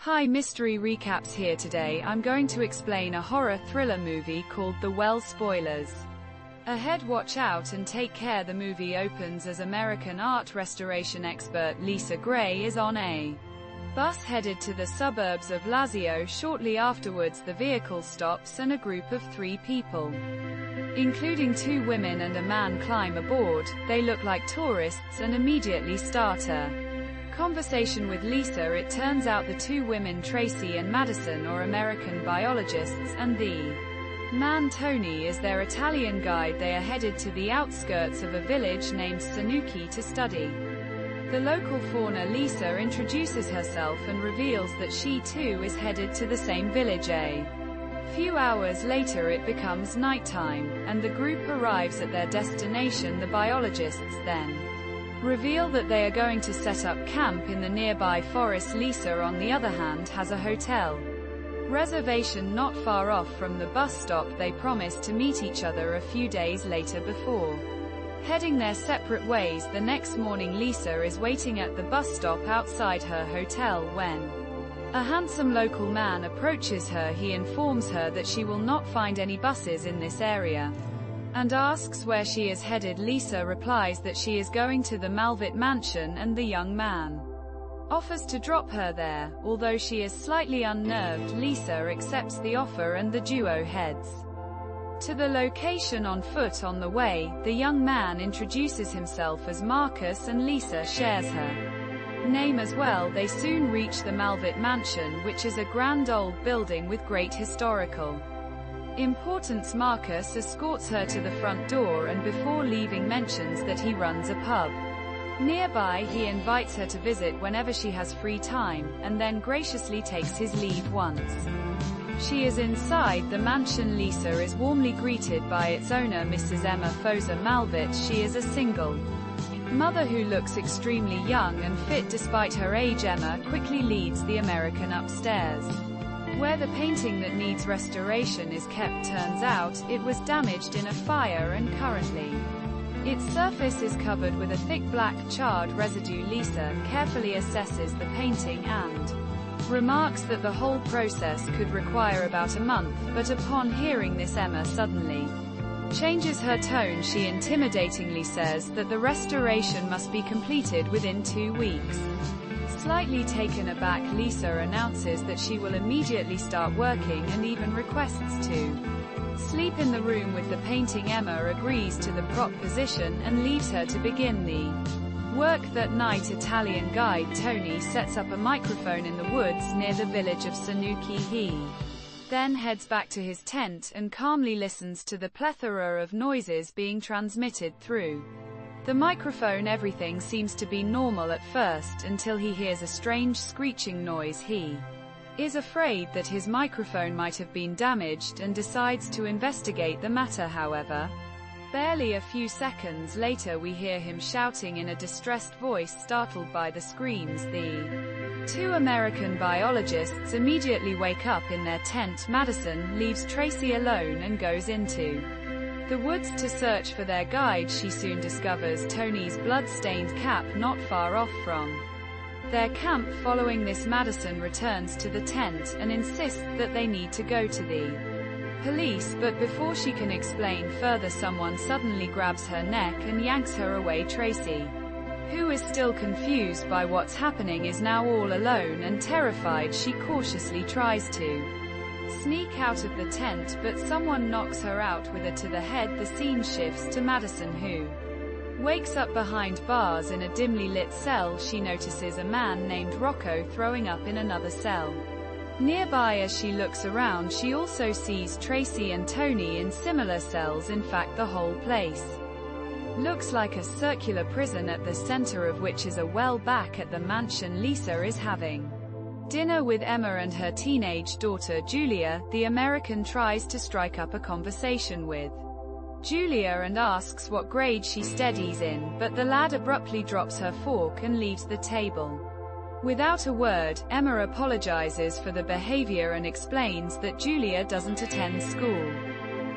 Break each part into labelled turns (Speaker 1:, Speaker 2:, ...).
Speaker 1: Hi, Mystery Recaps here. Today I'm going to explain a horror thriller movie called The Well. Spoilers ahead, watch out and take care. The movie opens as American art restoration expert Lisa Gray is on a bus headed to the suburbs of Lazio. Shortly afterwards, the vehicle stops and a group of 3 people, including 2 women and a man, climb aboard. They look like tourists and immediately start a conversation with Lisa. It turns out the 2 women, Tracy and Madison, are American biologists, and the man, Tony, is their Italian guide. They are headed to the outskirts of a village named Sanuki to study the local fauna. Lisa introduces herself and reveals that she too is headed to the same village. A few hours later it becomes nighttime, and the group arrives at their destination. The biologists then reveal that they are going to set up camp in the nearby forest. Lisa, on the other hand, has a hotel reservation not far off from the bus stop. They promise to meet each other a few days later before heading their separate ways. The next morning, Lisa is waiting at the bus stop outside her hotel when a handsome local man approaches her. He informs her that she will not find any buses in this area and asks where she is headed. Lisa replies that she is going to the Malvit mansion, and the young man offers to drop her there. Although she is slightly unnerved, Lisa accepts the offer and the duo heads to the location on foot. On the way, the young man introduces himself as Marcus, and Lisa shares her name as well. They soon reach the Malvit mansion, which is a grand old building with great historical importance. Marcus escorts her to the front door and before leaving mentions that he runs a pub nearby. He invites her to visit whenever she has free time, and then graciously takes his leave once she is inside the mansion. Lisa is warmly greeted by its owner, Mrs. Emma Fosa Malvit. She is a single mother who looks extremely young and fit despite her age. Emma quickly leads the American upstairs, where the painting that needs restoration is kept. Turns out, it was damaged in a fire and currently its surface is covered with a thick black charred residue. Lisa carefully assesses the painting and remarks that the whole process could require about a month, but upon hearing this, Emma suddenly changes her tone. She intimidatingly says that the restoration must be completed within 2 weeks. Slightly taken aback, Lisa announces that she will immediately start working and even requests to sleep in the room with the painting. Emma agrees to the prop position and leaves her to begin the work that night. Italian guide Tony sets up a microphone in the woods near the village of Sanuki. He then heads back to his tent and calmly listens to the plethora of noises being transmitted through the microphone. Everything seems to be normal at first until he hears a strange screeching noise. He is afraid that his microphone might have been damaged and decides to investigate the matter. However, barely a few seconds later we hear him shouting in a distressed voice. Startled by the screams, the 2 American biologists immediately wake up in their tent. Madison leaves Tracy alone and goes into the woods to search for their guide. She soon discovers Tony's blood-stained cap not far off from their camp. Following this, Madison returns to the tent and insists that they need to go to the police, but before she can explain further, someone suddenly grabs her neck and yanks her away. Tracy, who is still confused by what's happening, is now all alone and terrified. She cautiously tries to sneak out of the tent, but someone knocks her out with a to the head. The scene shifts to Madison, who wakes up behind bars in a dimly lit cell. She notices a man named Rocco throwing up in another cell nearby. As she looks around, she also sees Tracy and Tony in similar cells. In fact, the whole place looks like a circular prison, at the center of which is a well. Back at the mansion, Lisa is having dinner with Emma and her teenage daughter Julia. The American tries to strike up a conversation with Julia and asks what grade she studies in, but the lad abruptly drops her fork and leaves the table. Without a word, Emma apologizes for the behavior and explains that Julia doesn't attend school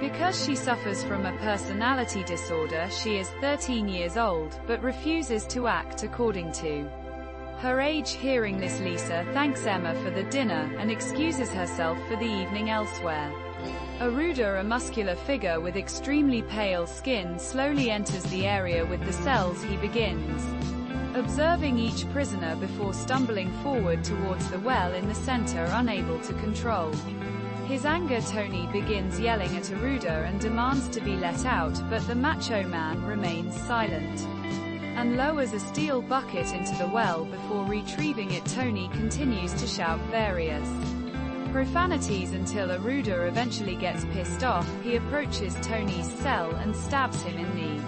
Speaker 1: because she suffers from a personality disorder. She is 13 years old, but refuses to act according to Her age hearing this, Lisa thanks Emma for the dinner, and excuses herself for the evening elsewhere. Aruda, a muscular figure with extremely pale skin, slowly enters the area with the cells. He begins observing each prisoner before stumbling forward towards the well in the center, unable to control his anger. Tony begins yelling at Aruda and demands to be let out, but the macho man remains silent and lowers a steel bucket into the well before retrieving it. Tony continues to shout various profanities until Aruda eventually gets pissed off. He approaches Tony's cell and stabs him in the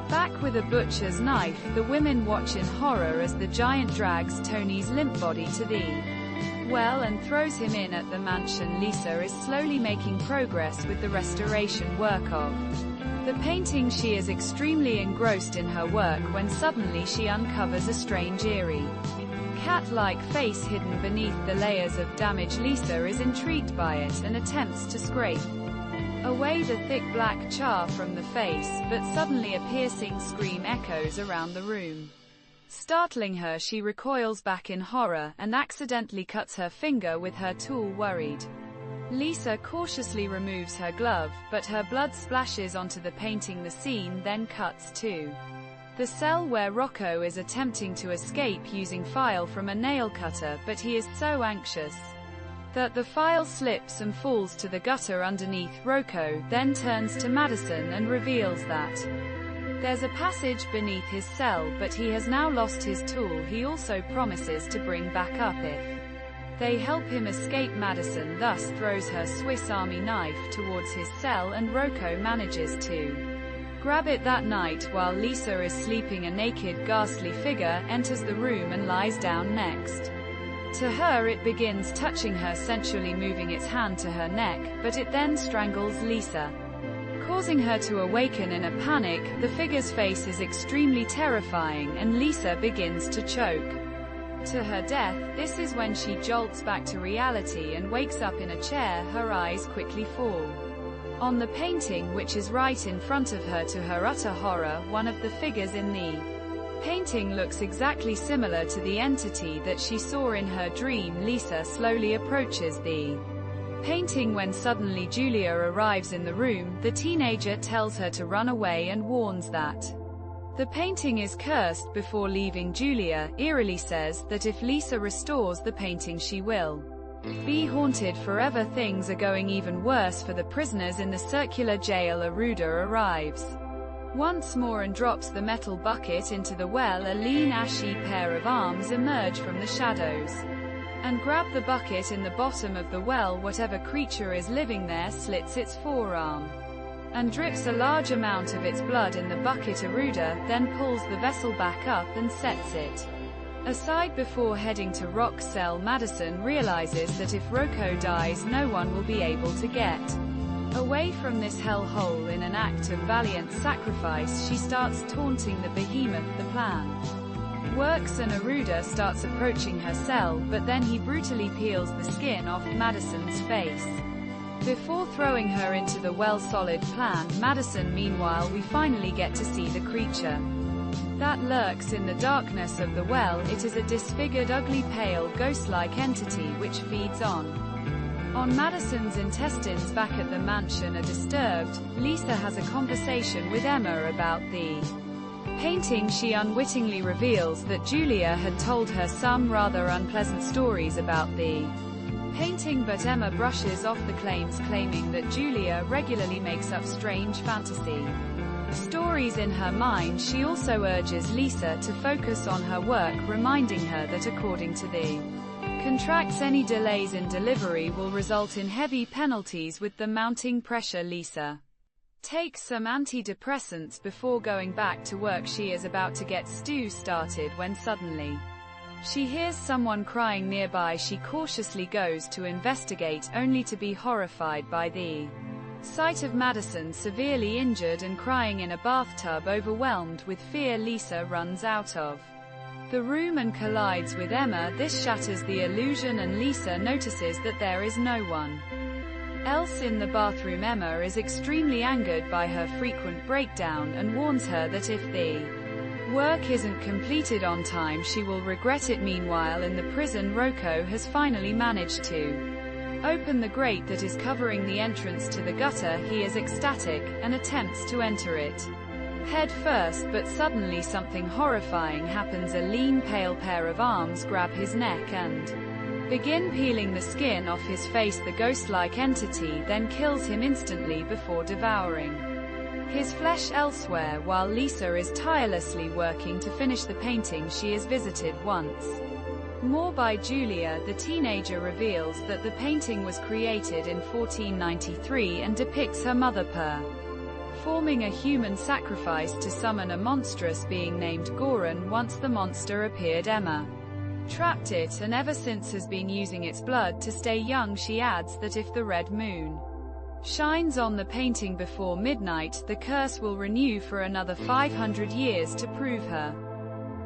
Speaker 1: back with a butcher's knife. The women watch in horror as the giant drags Tony's limp body to the well and throws him in at the mansion. Lisa is slowly making progress with the restoration work of the painting. She is extremely engrossed in her work when suddenly she uncovers a strange, eerie, cat-like face hidden beneath the layers of damage. Lisa is intrigued by it and attempts to scrape away the thick black char from the face, but suddenly a piercing scream echoes around the room. Startling her, she recoils back in horror, and accidentally cuts her finger with her tool. Worried, Lisa cautiously removes her glove, but her blood splashes onto the painting. The scene then cuts to the cell where Rocco is attempting to escape using file from a nail cutter, but he is so anxious that the file slips and falls to the gutter underneath. Rocco then turns to Madison and reveals that there's a passage beneath his cell, but he has now lost his tool. He also promises to bring back up if they help him escape. Madison thus throws her Swiss Army knife towards his cell, and Rocco manages to grab it. That night, while Lisa is sleeping, a naked, ghastly figure enters the room and lies down next to her. It begins touching her sensually, moving its hand to her neck, but it then strangles Lisa, causing her to awaken in a panic. The figure's face is extremely terrifying, and Lisa begins to choke to her death. This is when she jolts back to reality and wakes up in a chair. Her eyes quickly fall on the painting, which is right in front of her. To her utter horror, one of the figures in the painting looks exactly similar to the entity that she saw in her dream. Lisa slowly approaches the painting when suddenly Julia arrives in the room. The teenager tells her to run away and warns that the painting is cursed. Before leaving, Julia eerily says that if Lisa restores the painting, she will be haunted forever. Things are going even worse for the prisoners in the circular jail. Aruda arrives once more and drops the metal bucket into the well. A lean, ashy pair of arms emerge from the shadows and grab the bucket in the bottom of the well. Whatever creature is living there slits its forearm and drips a large amount of its blood in the bucket. Aruda then pulls the vessel back up and sets it aside before heading to Rock's cell. Madison realizes that if Rocco dies, no one will be able to get away from this hellhole. In an act of valiant sacrifice, she starts taunting the behemoth. The plan works and Aruda starts approaching her cell, but then he brutally peels the skin off Madison's face before throwing her into the well. Solid plan. Madison, meanwhile, we finally get to see the creature that lurks in the darkness of the well. It is a disfigured, ugly, pale, ghost-like entity which feeds on Madison's intestines. Back at the mansion are disturbed. Lisa has a conversation with Emma about the painting. She unwittingly reveals that Julia had told her some rather unpleasant stories about the painting, but Emma brushes off the claims, claiming that Julia regularly makes up strange fantasy stories in her mind. She also urges Lisa to focus on her work, reminding her that according to the contracts, any delays in delivery will result in heavy penalties. With the mounting pressure, Lisa takes some antidepressants before going back to work. She is about to get stew started when suddenly she hears someone crying nearby. She cautiously goes to investigate, only to be horrified by the sight of Madison severely injured and crying in a bathtub. Overwhelmed with fear, Lisa runs out of the room and collides with Emma. This shatters the illusion, and Lisa notices that there is no one else in the bathroom. Emma is extremely angered by her frequent breakdown and warns her that if the work isn't completed on time, she will regret it. Meanwhile, in the prison, Rocco has finally managed to open the grate that is covering the entrance to the gutter. He is ecstatic, and attempts to enter it head first, but suddenly something horrifying happens. A lean, pale pair of arms grab his neck and begin peeling the skin off his face. The ghost-like entity then kills him instantly before devouring his flesh elsewhere. While Lisa is tirelessly working to finish the painting, she is visited once more by Julia. The teenager reveals that the painting was created in 1493 and depicts her mother performing a human sacrifice to summon a monstrous being named Goran. Once the monster appeared, Emma trapped it, and ever since has been using its blood to stay young. She adds that if the red moon shines on the painting before midnight, the curse will renew for another 500 years to prove her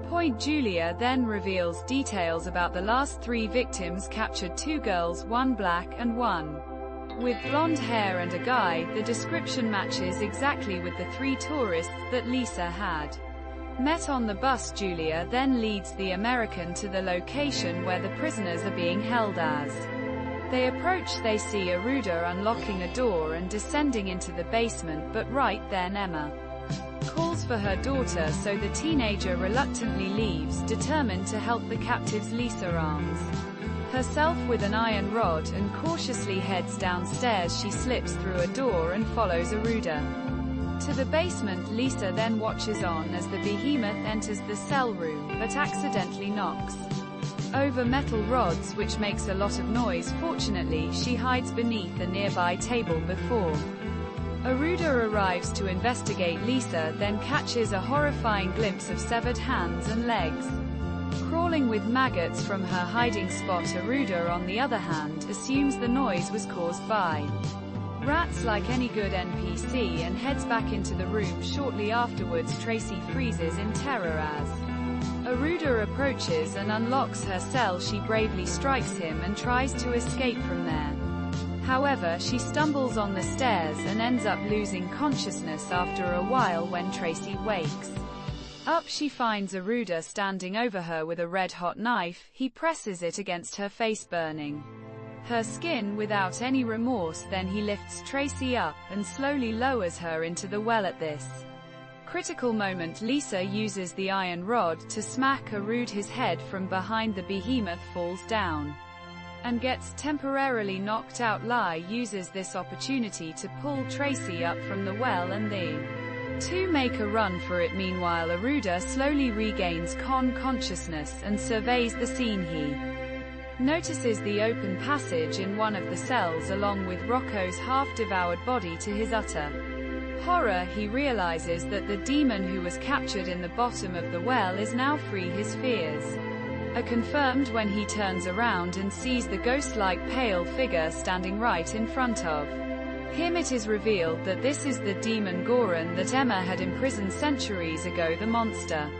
Speaker 1: point. Julia then reveals details about the last 3 victims captured: 2 girls, 1 black and 1 with blonde hair, and a guy. The description matches exactly with the 3 tourists that Lisa had met on the bus. Julia then leads the American to the location where the prisoners are being held. As they approach, they see Aruda unlocking a door and descending into the basement, but right then Emma calls for her daughter, so the teenager reluctantly leaves, determined to help the captives. Lisa arms herself with an iron rod and cautiously heads downstairs. She slips through a door and follows Aruda to the basement. Lisa then watches on as the behemoth enters the cell room, but accidentally knocks over metal rods, which makes a lot of noise. Fortunately, she hides beneath a nearby table before Aruda arrives to investigate. Lisa then catches a horrifying glimpse of severed hands and legs crawling with maggots from her hiding spot. Aruda, on the other hand, assumes the noise was caused by rats like any good NPC and heads back into the room. Shortly afterwards, Tracy freezes in terror as Aruda approaches and unlocks her cell. She bravely strikes him and tries to escape from there. However, she stumbles on the stairs and ends up losing consciousness after a while. When Tracy wakes up, she finds Aruda standing over her with a red-hot knife. He presses it against her face, burning her skin without any remorse. Then he lifts Tracy up and slowly lowers her into the well. At this critical moment, Lisa uses the iron rod to smack Aruda's head from behind. The behemoth falls down and gets temporarily knocked out. Lai uses this opportunity to pull Tracy up from the well, and the 2 make a run for it. Meanwhile, Aruda slowly regains consciousness and surveys the scene. He notices the open passage in one of the cells along with Rocco's half-devoured body. To his utter horror, he realizes that the demon who was captured in the bottom of the well is now free. His fears are confirmed when he turns around and sees the ghost-like pale figure standing right in front of him. It is revealed that this is the demon Goran that Emma had imprisoned centuries ago. The monster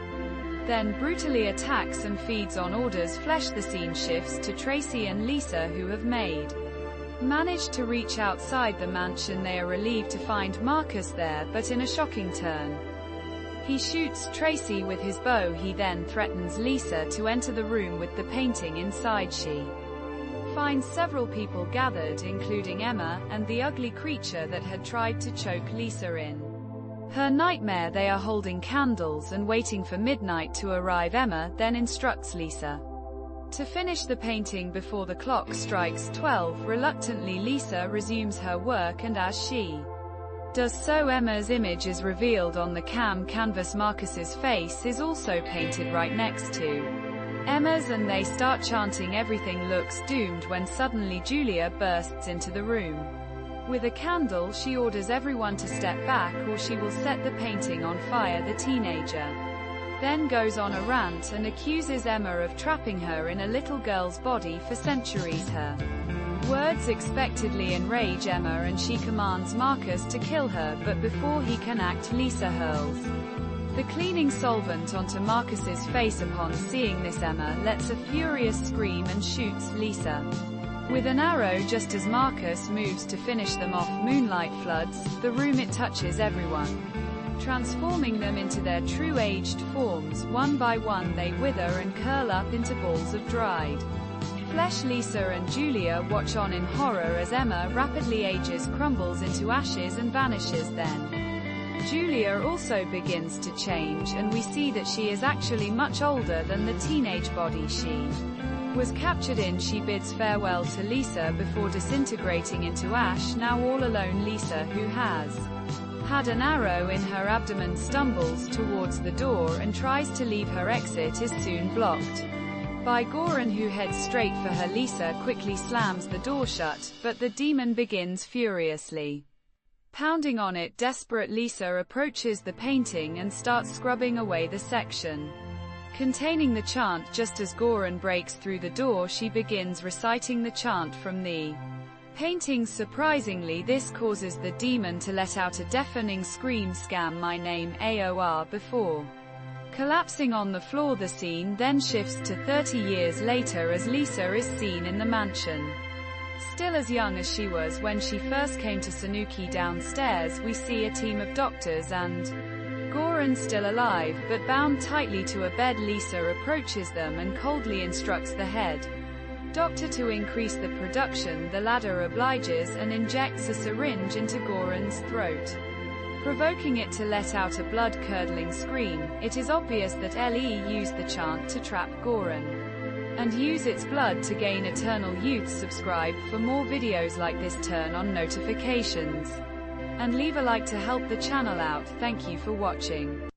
Speaker 1: then brutally attacks and feeds on orders. Flesh. The scene shifts to Tracy and Lisa, who have managed to reach outside the mansion. They are relieved to find Marcus there, but in a shocking turn, he shoots Tracy with his bow. He then threatens Lisa to enter the room with the painting inside. She finds several people gathered, including Emma, and the ugly creature that had tried to choke Lisa in her nightmare. They are holding candles and waiting for midnight to arrive. Emma then instructs Lisa to finish the painting before the clock strikes 12. Reluctantly, Lisa resumes her work, and as she does so, Emma's image is revealed on the canvas. Marcus's face is also painted right next to Emma's, and they start chanting everything looks doomed, when suddenly Julia bursts into the room. With a candle, she orders everyone to step back or she will set the painting on fire. The teenager then goes on a rant and accuses Emma of trapping her in a little girl's body for centuries. Her words expectedly enrage Emma and she commands Marcus to kill her, but before he can act, Lisa hurls the cleaning solvent onto Marcus's face. Upon seeing this, Emma lets a furious scream and shoots Lisa with an arrow. Just as Marcus moves to finish them off, moonlight floods the room. It touches everyone transforming them into their true aged forms. One by one they wither and curl up into balls of dried flesh. Lisa and Julia watch on in horror as Emma rapidly ages, crumbles into ashes and vanishes. Then Julia also begins to change, and we see that she is actually much older than the teenage body she was captured in. She bids farewell to Lisa before disintegrating into ash. Now all alone, Lisa, who has had an arrow in her abdomen, stumbles towards the door and tries to leave. Her exit is soon blocked by Goran, who heads straight for her. Lisa quickly slams the door shut, but the demon begins furiously pounding on it. Desperate, Lisa approaches the painting and starts scrubbing away the section containing the chant. Just as Goran breaks through the door, she begins reciting the chant from the paintings. Surprisingly, this causes the demon to let out a deafening scream, "Scam my name, AOR," before collapsing on the floor. The scene then shifts to 30 years later as Lisa is seen in the mansion. Still as young as she was when she first came to Sanuki. Downstairs, we see a team of doctors and Goran, still alive, but bound tightly to a bed. Lisa approaches them and coldly instructs the head doctor to increase the production. The latter obliges and injects a syringe into Goran's throat, provoking it to let out a blood-curdling scream. It is obvious that LE used the chant to trap Goran and use its blood to gain eternal youth. Subscribe for more videos like this, turn on notifications, and leave a like to help the channel out. Thank you for watching.